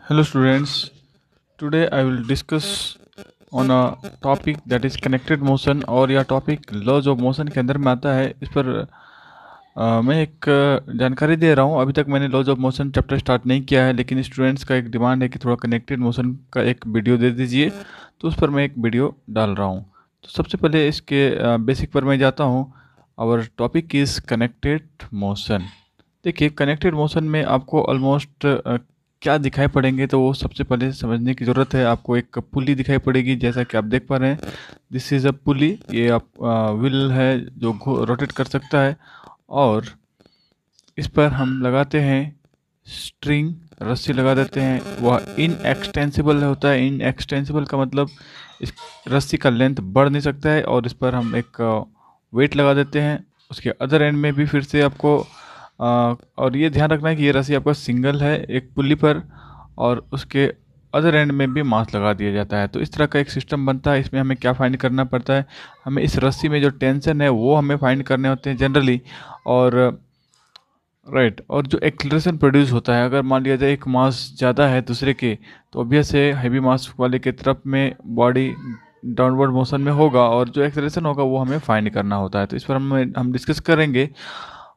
Hello students, today I will discuss on a topic that is connected motion और यह topic laws of motion के अंदर में आता है। इस पर मैं एक जानकारी दे रहा हूँ। अभी तक मैंने laws of motion chapter start नहीं किया है, लेकिन स्टूडेंट्स का एक डिमांड है कि थोड़ा कनेक्टेड मोशन का एक वीडियो दे दीजिए, तो उस पर मैं एक वीडियो डाल रहा हूँ। तो सबसे पहले इसके बेसिक पर मैं जाता हूँ। Our topic is connected motion. देखिए, कनेक्टेड मोशन में आपको ऑलमोस्ट क्या दिखाई पड़ेंगे, तो वो सबसे पहले समझने की ज़रूरत है। आपको एक पुली दिखाई पड़ेगी, जैसा कि आप देख पा रहे हैं। दिस इज़ अ पुली। ये आप व्हील है जो रोटेट कर सकता है, और इस पर हम लगाते हैं स्ट्रिंग, रस्सी लगा देते हैं। वह इनएक्सटेंसिबल होता है। इनएक्सटेंसिबल का मतलब इस रस्सी का लेंथ बढ़ नहीं सकता है, और इस पर हम एक वेट लगा देते हैं। उसके अदर एंड में भी फिर से आपको और ये ध्यान रखना है कि ये रस्सी आपका सिंगल है एक पुली पर, और उसके अदर एंड में भी मास लगा दिया जाता है। तो इस तरह का एक सिस्टम बनता है। इसमें हमें क्या फाइंड करना पड़ता है, हमें इस रस्सी में जो टेंशन है वो हमें फाइंड करने होते हैं जनरली। और राइट, और जो एक्सीलरेशन प्रोड्यूस होता है, अगर मान लिया जाए एक मास ज़्यादा है दूसरे के, तो ऑब्वियस है हैवी मास वाले के तरफ में बॉडी डाउनवर्ड मोशन में होगा, और जो एक्सीलरेशन होगा वो हमें फाइंड करना होता है। तो इस पर हम डिस्कस करेंगे।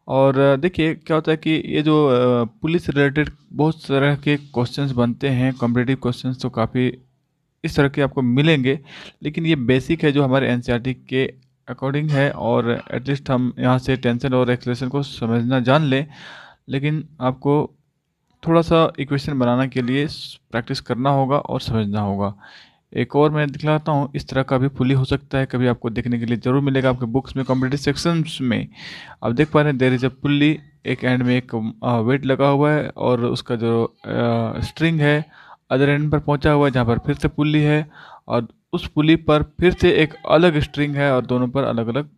और देखिए क्या होता है कि ये जो पुलिस रिलेटेड बहुत तरह के क्वेश्चंस बनते हैं, कॉम्पिटिटिव क्वेश्चंस तो काफ़ी इस तरह के आपको मिलेंगे, लेकिन ये बेसिक है जो हमारे एनसीईआरटी के अकॉर्डिंग है, और एटलीस्ट हम यहाँ से टेंशन और एक्सेलरेशन को समझना जान लें। लेकिन आपको थोड़ा सा इक्वेशन बनाने के लिए प्रैक्टिस करना होगा और समझना होगा। एक और मैं दिखलाता हूँ, इस तरह का भी पुली हो सकता है, कभी आपको देखने के लिए ज़रूर मिलेगा आपके बुक्स में, कॉम्पिटिटिव सेक्शंस में। आप देख पा रहे हैं देयर इज़ अ पुली, एक एंड में एक वेट लगा हुआ है, और उसका जो स्ट्रिंग है अदर एंड पर पहुंचा हुआ है, जहाँ पर फिर से पुली है, और उस पुली पर फिर से एक अलग स्ट्रिंग है, और दोनों पर अलग अलग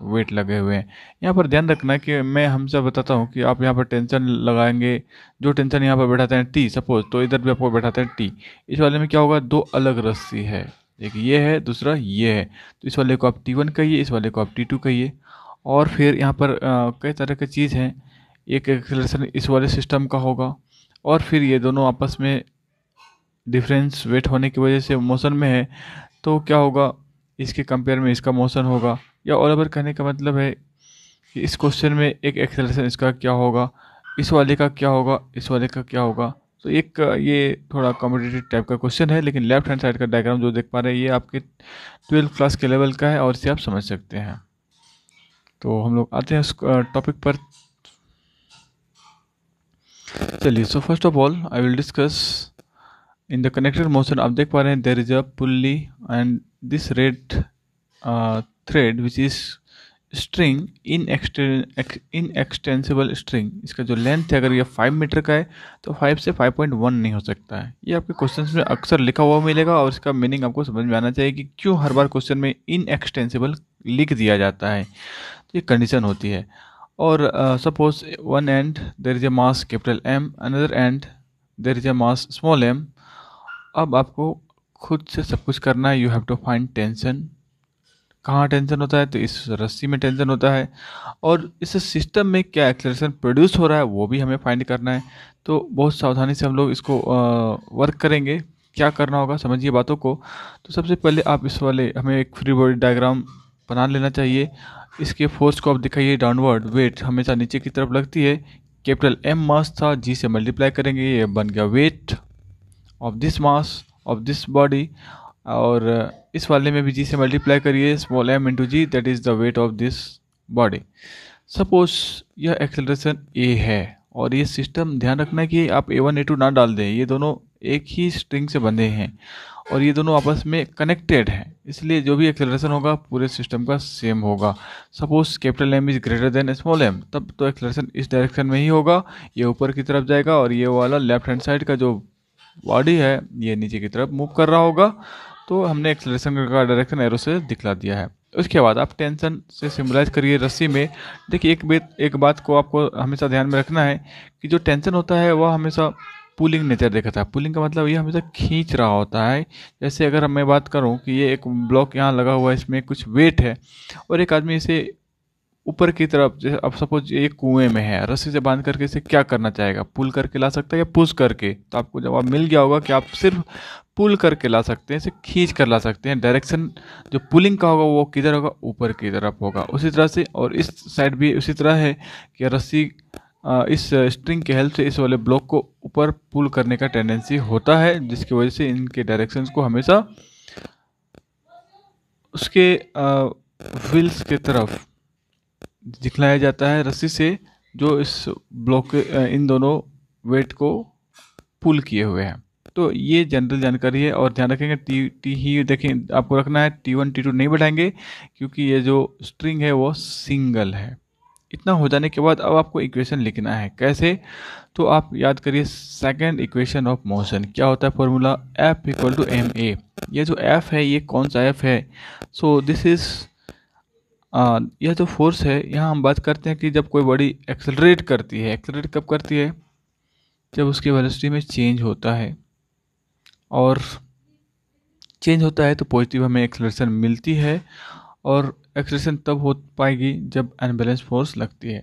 वेट लगे हुए हैं। यहाँ पर ध्यान रखना है कि मैं हमसे बताता हूँ कि आप यहाँ पर टेंशन लगाएंगे। जो टेंशन यहाँ पर बैठाते हैं टी सपोज, तो इधर भी आपको बैठाते हैं टी। इस वाले में क्या होगा, दो अलग रस्सी है, एक ये है दूसरा ये है। तो इस वाले को आप T1 कहिए, इस वाले को आप T2 कहिए। और फिर यहाँ पर कई तरह की चीज़ हैं। एक एक्सेलरेशन इस वाले सिस्टम का होगा, और फिर ये दोनों आपस में डिफरेंस वेट होने की वजह से मोशन में है, तो क्या होगा, इसके कंपेयर में इसका मोशन होगा। या ऑल ओवर कहने का मतलब है कि इस क्वेश्चन में एक एक्सेलरेशन इसका क्या होगा, इस वाले का क्या होगा, इस वाले का क्या होगा। तो एक ये थोड़ा कॉम्पिटिटिव टाइप का क्वेश्चन है, लेकिन लेफ्ट हैंड साइड का डायग्राम जो देख पा रहे हैं ये आपके 12th क्लास के लेवल का है, और इसे आप समझ सकते हैं। तो हम लोग आते हैं उस टॉपिक पर। चलिए, so first of all I will discuss in the connected motion. आप देख पा रहे हैं there is a pulley and this red thread which is string in extensible string. इसका जो लेंथ है, अगर ये 5 मीटर का है तो 5 से 5.1 नहीं हो सकता है। ये आपके क्वेश्चन में अक्सर लिखा हुआ मिलेगा, और इसका मीनिंग आपको समझ में आना चाहिए कि क्यों हर बार क्वेश्चन में इन एक्सटेंसिबल लिख दिया जाता है। तो ये कंडीशन होती है। और suppose one end there is a mass capital M, another end there is a mass small M. अब आपको खुद से सब कुछ करना है। You have to find tension. कहाँ टेंशन होता है, तो इस रस्सी में टेंशन होता है, और इस सिस्टम में क्या एक्सेलरेशन प्रोड्यूस हो रहा है वो भी हमें फाइंड करना है। तो बहुत सावधानी से हम लोग इसको वर्क करेंगे। क्या करना होगा, समझिए बातों को। तो सबसे पहले आप इस वाले हमें एक फ्री बॉडी डायग्राम बना लेना चाहिए। इसके फोर्स को आप दिखाइए डाउनवर्ड, वेट हमेशा नीचे की तरफ लगती है। कैपिटल एम मास था, जी से मल्टीप्लाई करेंगे, ये बन गया weight of this mass of this body. और इस वाले में भी जी से मल्टीप्लाई करिए, small M into G, that is the weight of this body. Suppose यह एक्सेलरेशन ए है, और ये सिस्टम ध्यान रखना है कि आप A1 A2 ना डाल दें। ये दोनों एक ही स्ट्रिंग से बंधे हैं, और ये दोनों आपस में कनेक्टेड हैं, इसलिए जो भी एक्सेलरेशन होगा पूरे सिस्टम का सेम होगा। Suppose capital M is greater than small M, तब तो एक्सेलरेशन इस डायरेक्शन में ही होगा, ये ऊपर की तरफ जाएगा, और ये वाला लेफ्ट हैंड साइड का जो बॉडी है ये नीचे की तरफ मूव कर रहा होगा। तो हमने एक्सेलरेशन का डायरेक्शन एरो से दिखला दिया है। उसके बाद आप टेंशन से सिम्बलाइज करिए रस्सी में। देखिए, एक बात को आपको हमेशा ध्यान में रखना है कि जो टेंशन होता है वह हमेशा पुलिंग नेचर देखा था। पुलिंग का मतलब ये हमेशा खींच रहा होता है। जैसे अगर मैं बात करूं कि ये एक ब्लॉक यहाँ लगा हुआ है, इसमें कुछ वेट है, और एक आदमी इसे ऊपर की तरफ, जैसे अब सपोज ये कुएं में है, रस्सी से बांध करके इसे क्या करना चाहेगा, पुल करके ला सकता है या पुश करके। तो आपको जवाब मिल गया होगा कि आप सिर्फ पुल करके ला सकते हैं, इसे खींच कर ला सकते हैं। डायरेक्शन जो पुलिंग का होगा वो किधर होगा, ऊपर की तरफ होगा। उसी तरह से और इस साइड भी उसी तरह है कि रस्सी इस स्ट्रिंग की हेल्प से इस वाले ब्लॉक को ऊपर पुल करने का टेंडेंसी होता है, जिसकी वजह से इनके डायरेक्शंस को हमेशा उसके व्हील्स के तरफ दिखलाया जाता है रस्सी से, जो इस ब्लॉक इन दोनों वेट को पुल किए हुए हैं। तो ये जनरल जानकारी है। और ध्यान रखेंगे टी ही देखें, आपको रखना है T1 T2 नहीं बढ़ाएंगे, क्योंकि ये जो स्ट्रिंग है वो सिंगल है। इतना हो जाने के बाद अब आपको इक्वेशन लिखना है। कैसे? तो आप याद करिए सेकंड इक्वेशन ऑफ मोशन। क्या होता है formula? F equal to ma। ये जो F है ये कौन सा F है? सो दिस इज यह जो फोर्स है, यहाँ हम बात करते हैं कि जब कोई बॉडी एक्सेलरेट करती है। एक्सेलरेट कब करती है? जब उसकी वेलोसिटी में चेंज होता है, और चेंज होता है तो पॉजिटिव हमें एक्सेलरेशन मिलती है, और एक्सेलरेशन तब हो पाएगी जब अनबैलेंस फोर्स लगती है।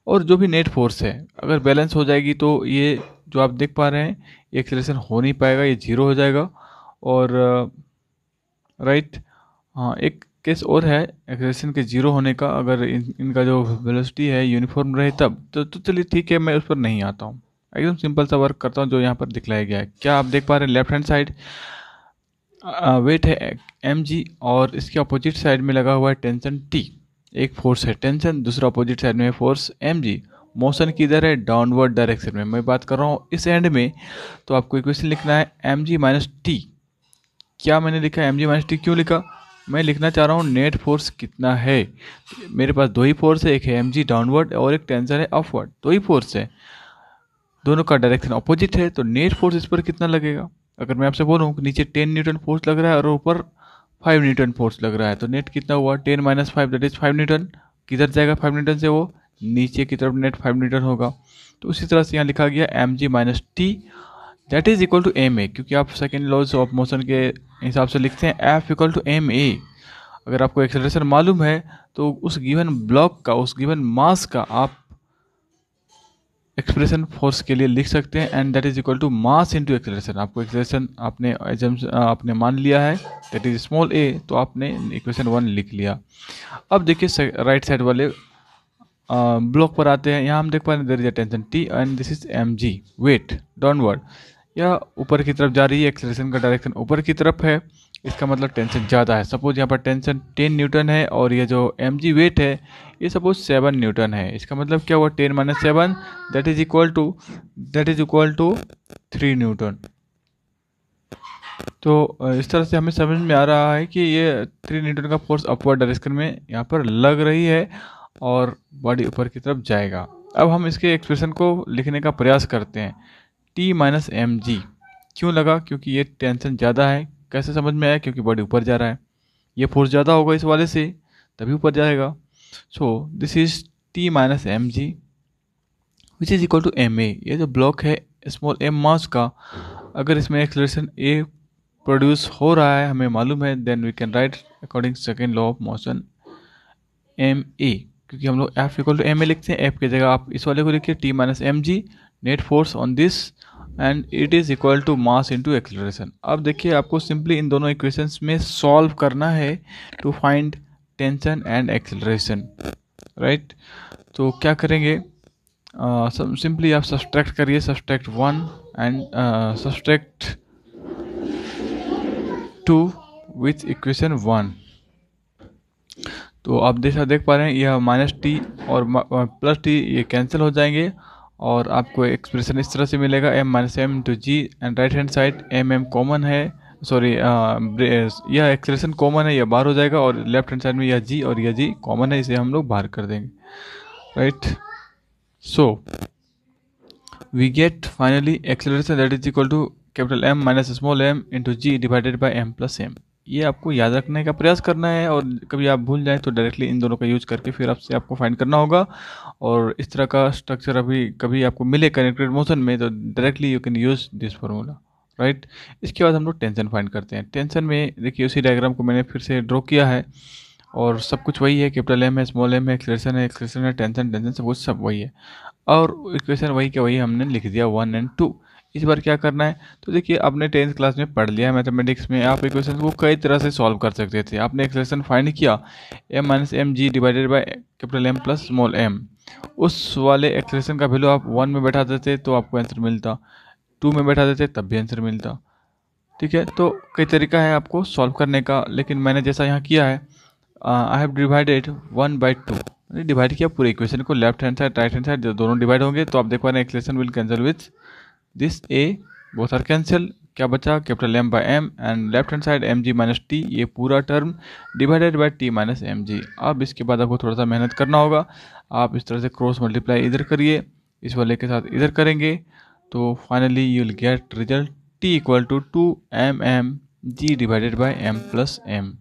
और जो भी नेट फोर्स है, अगर बैलेंस हो जाएगी तो ये जो आप देख पा रहे हैं ये एक्सेलरेशन हो नहीं पाएगा, ये जीरो हो जाएगा। और राइट, हाँ, एक केस और है एक्सेलरेशन के जीरो होने का, अगर इनका जो वेलोसिटी है यूनिफॉर्म रहे तब। तो चलिए ठीक है, मैं उस पर नहीं आता हूँ, एकदम सिंपल सा वर्क करता हूँ जो यहाँ पर दिखलाया गया है। क्या आप देख पा रहे हैं? लेफ्ट हैंड साइड वेट है mg, और इसके अपोजिट साइड में लगा हुआ है टेंशन T। एक फोर्स है टेंशन, दूसरा अपोजिट साइड में है फोर्स mg। मोशन किधर है? डाउनवर्ड डायरेक्शन में। मैं बात कर रहा हूँ इस एंड में। तो आपको इक्वेशन लिखना है mg माइनस टी। क्या मैंने लिखा है mg माइनस टी? क्यों लिखा? मैं लिखना चाह रहा हूँ नेट फोर्स कितना है। मेरे पास दो ही फोर्स है, एक है mg डाउनवर्ड और एक टेंशन है अपवर्ड। दो ही फोर्स है, दोनों का डायरेक्शन अपोजिट है, तो नेट फोर्स इस पर कितना लगेगा? अगर मैं आपसे बोलूँ कि नीचे 10 न्यूटन फोर्स लग रहा है और ऊपर 5 न्यूटन फोर्स लग रहा है, तो नेट कितना हुआ? 10 माइनस 5 दैट इज 5 न्यूटन। किधर जाएगा 5 न्यूटन से? वो नीचे की तरफ नेट 5 न्यूटन होगा। तो उसी तरह से यहाँ लिखा गया mg minus T that is equal to ma, क्योंकि आप सेकेंड लॉज ऑफ मोशन के हिसाब से लिखते हैं F इक्वल टू ma। अगर आपको एक्सेलरेशन मालूम है तो उस गिवन ब्लॉक का, उस गिवन मास का आप एक्सप्रेशन फोर्स के लिए लिख सकते हैं, and that is equal to mass into acceleration. आपको एक्सेलरेशन आपने मान लिया है दैट इज स्मॉल a, तो आपने इक्वेशन 1 लिख लिया। अब देखिए राइट साइड वाले ब्लॉक पर आते हैं। यहाँ हम देख पा रहे हैं there is a tension T and this is mg weight downward, या ऊपर की तरफ जा रही है। एक्सेलरेशन का डायरेक्शन ऊपर की तरफ है, इसका मतलब टेंशन ज़्यादा है। सपोज यहाँ पर टेंशन 10 न्यूटन है और ये जो mg वेट है ये सपोज 7 न्यूटन है। इसका मतलब क्या हुआ? 10 minus 7 that is equal to 3 newton. तो इस तरह से हमें समझ में आ रहा है कि ये 3 न्यूटन का फोर्स अपवर्ड डायरेक्शन में यहाँ पर लग रही है और बॉडी ऊपर की तरफ जाएगा। अब हम इसके एक्सप्रेशन को लिखने का प्रयास करते हैं। T माइनस mg क्यों लगा? क्योंकि ये टेंशन ज़्यादा है। कैसे समझ में आया? क्योंकि बॉडी ऊपर जा रहा है, ये फोर्स ज़्यादा होगा इस वाले से, तभी ऊपर जाएगा। So this is T minus mg which is equal to ma। ये जो ब्लॉक है स्मॉल m मास का, अगर इसमें एक्सेलरेशन a प्रोड्यूस हो रहा है हमें मालूम है, then we can write according second law of motion ma, क्योंकि हम लोग F इक्वल टू ma लिखते हैं। F की जगह आप इस वाले को लिखिए T minus mg net force on this and it is equal to mass into acceleration. अब देखिए आपको सिंपली इन दोनों इक्वेशंस में सॉल्व करना है to find tension and acceleration, right. तो क्या करेंगे? सिंपली आप सब्सट्रैक्ट करिए, subtract 1 and subtract 2 with equation 1। तो आप देख पा रहे हैं यह माइनस टी और प्लस टी ये कैंसिल हो जाएंगे, और आपको एक्सप्रेशन इस तरह से मिलेगा m minus M two G, and right hand side m common है, सॉरी यह एक्सप्रेशन कॉमन है, यह बाहर हो जाएगा, और लेफ्ट हैंड साइड में यह g और यह g कॉमन है, इसे हम लोग बाहर कर देंगे, right. So we get finally acceleration that is equal to capital M minus small m into G divided by m plus m। ये आपको याद रखने का प्रयास करना है, और कभी आप भूल जाएं तो डायरेक्टली इन दोनों का यूज करके फिर आपको फाइंड करना होगा। और इस तरह का स्ट्रक्चर अभी कभी आपको मिले कनेक्टेड मोशन में तो directly you can use this formula, right. इसके बाद हम लोग टेंशन फाइंड करते हैं। टेंशन में देखिए उसी डायग्राम को मैंने फिर से ड्रॉ किया है, और सब कुछ वही है, कैपिटल एम है, स्मॉल एम है, एक्सेलरेशन है, टेंशन सब कुछ सब वही है। और इक्वेशन वही के वही हमने लिख दिया 1 और 2। इस बार क्या करना है, तो देखिए आपने 10th क्लास में पढ़ लिया है मैथमेटिक्स में, आप इक्वेशन को कई तरह से सॉल्व कर सकते थे। आपने एक्सेलरेशन फाइंड किया, M minus M G divided by capital M plus small M. उस वाले एक्सेलरेशन का वैल्यू आप 1 में बैठा देते तो आपको आंसर मिलता, 2 में बैठा देते तब भी आंसर मिलता। ठीक है, तो कई तरीका है आपको सॉल्व करने का, लेकिन मैंने जैसा यहाँ किया है, आई हैव डिवाइडेड 1/2, डिवाइड किया पूरे इक्वेशन को, left hand side right hand side दोनों डिवाइड होंगे तो आप देख पा रहे हैं acceleration will cancel with this a, both are cancel, क्या बचा capital M by M and left hand side M G minus T, ये पूरा term divided by T minus M G. अब इसके बाद आपको थोड़ा सा मेहनत करना होगा, आप इस तरह से क्रॉस मल्टीप्लाई इधर करिए, इस वाले के साथ इधर करेंगे तो finally you will get result T equal to 2 G divided by M plus M.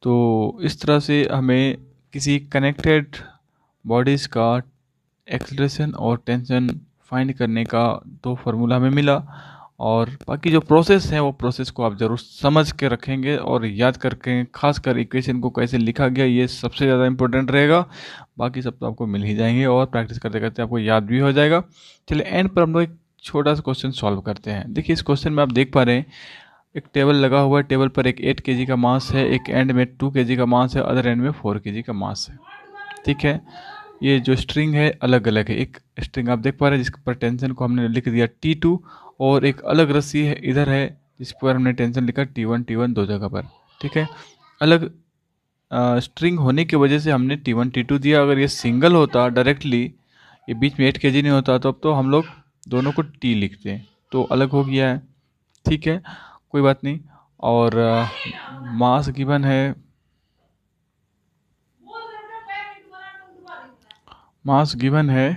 तो इस तरह से हमें किसी कनेक्टेड बॉडीज़ का एक्सेलरेशन और टेंशन फाइंड करने का दो फार्मूला हमें मिला। और बाकी जो प्रोसेस है वो प्रोसेस को आप ज़रूर समझ के रखेंगे और याद करके, खासकर इक्वेशन को कैसे लिखा गया ये सबसे ज़्यादा इंपॉर्टेंट रहेगा। बाकी सब तो आपको मिल ही जाएंगे और प्रैक्टिस करते करते आपको याद भी हो जाएगा। चलिए एंड पर हम लोग एक छोटा सा क्वेश्चन सॉल्व करते हैं। देखिए इस क्वेश्चन में आप देख पा रहे हैं एक टेबल लगा हुआ है, टेबल पर एक 8 kg का मास है, एक एंड में 2 kg का मास है, अदर एंड में 4 kg का मास है। ठीक है, ये जो स्ट्रिंग है अलग अलग है, एक स्ट्रिंग आप देख पा रहे हैं जिस पर टेंशन को हमने लिख दिया T2 और एक अलग रस्सी है इधर है जिस पर हमने टेंशन लिखा T1 दो जगह पर। ठीक है, अलग स्ट्रिंग होने की वजह से हमने T1 T2 दिया। अगर ये सिंगल होता डायरेक्टली, ये बीच में 8 kg नहीं होता तो अब तो हम लोग दोनों को T लिखते हैं, तो अलग हो गया है। ठीक है, कोई बात नहीं। और मास गिवन है, मास गिवन है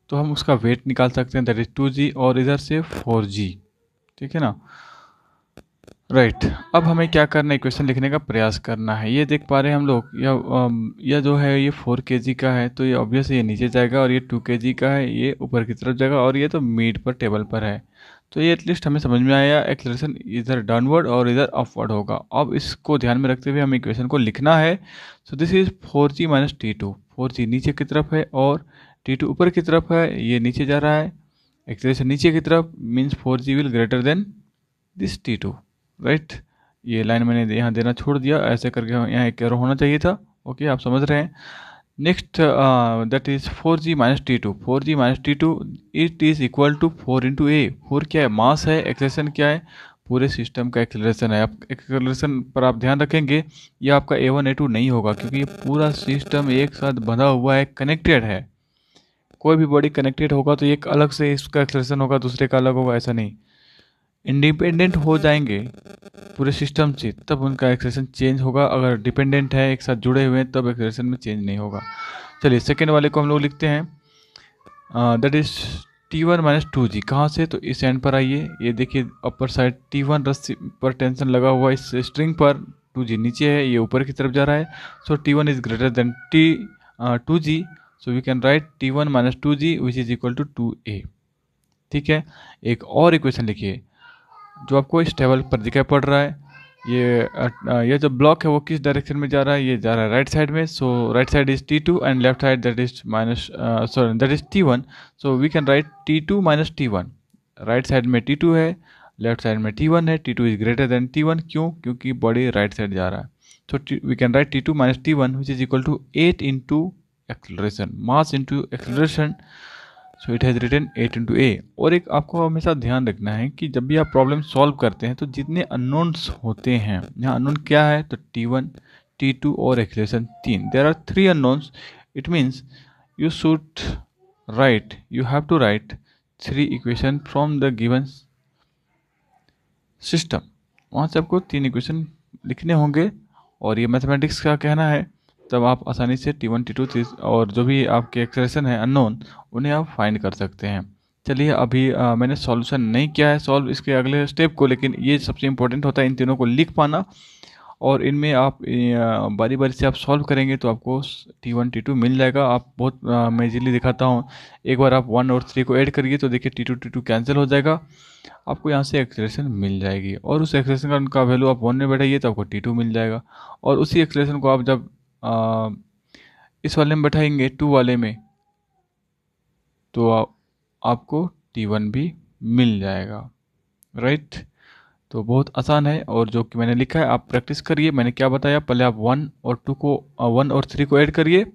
तो हम उसका वेट निकाल सकते हैं, दैट इज 2g और इधर से 4g। ठीक है ना, राइट। अब हमें क्या करना है, इक्वेशन लिखने का प्रयास करना है। ये देख पा रहे हैं हम लोग, यह जो है ये 4 kg का है तो ये ऑब्वियस ये नीचे जाएगा, और ये 2 kg का है ये ऊपर की तरफ जाएगा, और ये तो मिड पर टेबल पर है। तो ये एटलीस्ट हमें समझ में आया, एक्सेलरेशन इधर डाउनवर्ड और इधर अपवर्ड होगा। अब इसको ध्यान में रखते हुए हमें इक्वेशन को लिखना है। सो this is 4g minus T2, 4g नीचे की तरफ है और T2 ऊपर की तरफ है, ये नीचे जा रहा है, एक्सेलरेशन नीचे की तरफ means 4g will greater than this T2, right. ये लाइन मैंने यहाँ देना छोड़ दिया, ऐसे करके यहाँ एक एरो होना चाहिए था। ओके, आप समझ रहे हैं। Next that is 4g minus T2, 4g minus T2 it is equal to 4 into a. 4 क्या है, मास है, एक्सेलरेशन क्या है, पूरे सिस्टम का एक्सेलरेशन है। आप एक्सेलरेशन पर आप ध्यान रखेंगे ये आपका A1 A2 नहीं होगा, क्योंकि ये पूरा सिस्टम एक साथ बंधा हुआ है, कनेक्टेड है। कोई भी बॉडी कनेक्टेड होगा तो एक अलग से इसका एक्सेलरेशन होगा, दूसरे का अलग होगा, ऐसा नहीं। इंडिपेंडेंट हो जाएंगे पूरे सिस्टम से तब उनका एक्सेलरेशन चेंज होगा, अगर डिपेंडेंट है एक साथ जुड़े हुए हैं तब एक्सेलरेशन में चेंज नहीं होगा। चलिए सेकेंड वाले को हम लोग लिखते हैं, that is T1 minus 2g। कहाँ से, तो इस एंड पर आइए, ये देखिए अपर साइड T1 रस्सी पर टेंशन लगा हुआ इस स्ट्रिंग पर, 2g नीचे है, ये ऊपर की तरफ जा रहा है। So T1 is greater than 2g, so we can write T1 minus 2g which is equal to 2a। ठीक है, एक और इक्वेशन लिखिए जो आपको इस टेबल पर दिखाई पड़ रहा है। ये जो ब्लॉक है वो किस डायरेक्शन में जा रहा है, ये जा रहा है राइट साइड में। So right side is T2 and left side that is minus sorry that is T1। So we can write T2 minus T1। Right side में T2 है, लेफ्ट साइड में T1 है। T2 is greater then T1, क्यों, क्योंकि body right side जा रहा है। So we can write T2 minus T1 which is equal to 8 into acceleration, mass into acceleration. So it has written 8 into a. और एक आपको हमेशा ध्यान रखना है कि जब भी आप प्रॉब्लम सॉल्व करते हैं तो जितने अननोन्स होते हैं, यहाँ अननोन क्या है, तो T1 T2 और acceleration 3, there are 3 unknowns. It means you should write, you have to write 3 equation from the given system. वहाँ से आपको 3 इक्वेशन लिखने होंगे, और ये मैथमेटिक्स का कहना है, तब आप आसानी से T1 T2 और जो भी आपके एक्सप्रेशन है अननोन उन्हें आप फाइंड कर सकते हैं। चलिए अभी मैंने सॉल्यूशन नहीं किया है सॉल्व इसके अगले स्टेप को, लेकिन ये सबसे इंपॉर्टेंट होता है इन तीनों को लिख पाना। और इनमें आप बारी बारी से आप सॉल्व करेंगे तो आपको T1 T2 मिल जाएगा। आप बहुत मैं इजीली दिखाता हूँ। एक बार आप 1 और 3 को ऐड करिए तो देखिए T2 T2 कैंसिल हो जाएगा, आपको यहाँ से एक्सेलरेशन मिल जाएगी। और उस एक्सेलरेशन का वैल्यू आप 1 में बैठाइए तो आपको T2 मिल जाएगा। और उसी एक्सेलरेशन को आप जब इस वाले में बैठाएंगे 2 वाले में तो आपको T1 भी मिल जाएगा, राइट। तो बहुत आसान है, और जो कि मैंने लिखा है आप प्रैक्टिस करिए। मैंने क्या बताया, पहले आप 1 और 3 को ऐड करिए,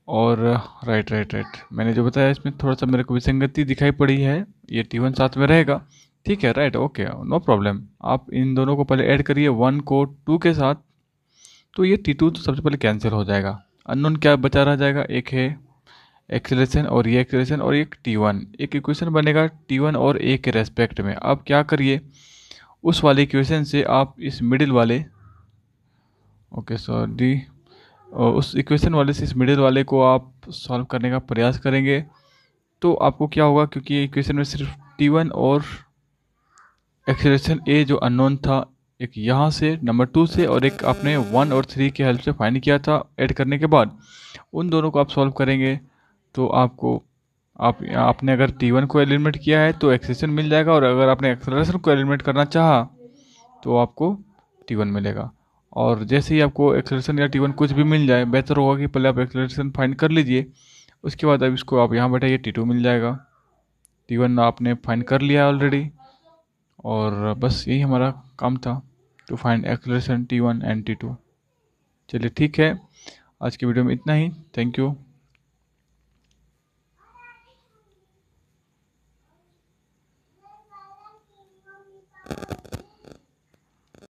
और राइट मैंने जो बताया इसमें थोड़ा सा मेरे को विसंगति दिखाई पड़ी है। ये T1 साथ में रहेगा, ठीक है, राइट, ओके, नो प्रॉब्लम। आप इन दोनों को पहले ऐड करिए 1 को 2 के साथ, तो ये T2 तो सबसे पहले कैंसिल हो जाएगा। अननोन क्या बचा रह जाएगा, एक है एक्सेलरेशन और ये एक्सेलरेशन, और एक T1। एक इक्वेशन बनेगा T1 और A के रेस्पेक्ट में। आप क्या करिए, उस वाले इक्वेशन से आप इस मिडिल वाले, ओके सॉरी, और उस इक्वेशन वाले से इस मिडिल वाले को आप सॉल्व करने का प्रयास करेंगे। तो आपको क्या होगा, क्योंकि ये इक्वेशन में सिर्फ T1 और एक्सेलरेशन A जो अननोन था, एक यहाँ से नंबर 2 से, और एक आपने 1 और 3 की हेल्प से फाइंड किया था ऐड करने के बाद, उन दोनों को आप सॉल्व करेंगे तो आपको आपने अगर T1 को एलिमिनेट किया है तो एक्सेलरेशन मिल जाएगा, और अगर आपने एक्सेलरेशन को एलिमिनेट करना चाहा तो आपको T1 मिलेगा। और जैसे ही आपको एक्सेलरेशन या T1 कुछ भी मिल जाए, बेहतर होगा कि पहले आप एक्सेलरेशन फाइंड कर लीजिए, उसके बाद अब इसको आप यहाँ बैठाइए, T2 मिल जाएगा। T1 आपने फाइंड कर लिया ऑलरेडी, और बस यही हमारा काम था, to find acceleration T1 and T2। चलिए ठीक है, आज की वीडियो में इतना ही। Thank you.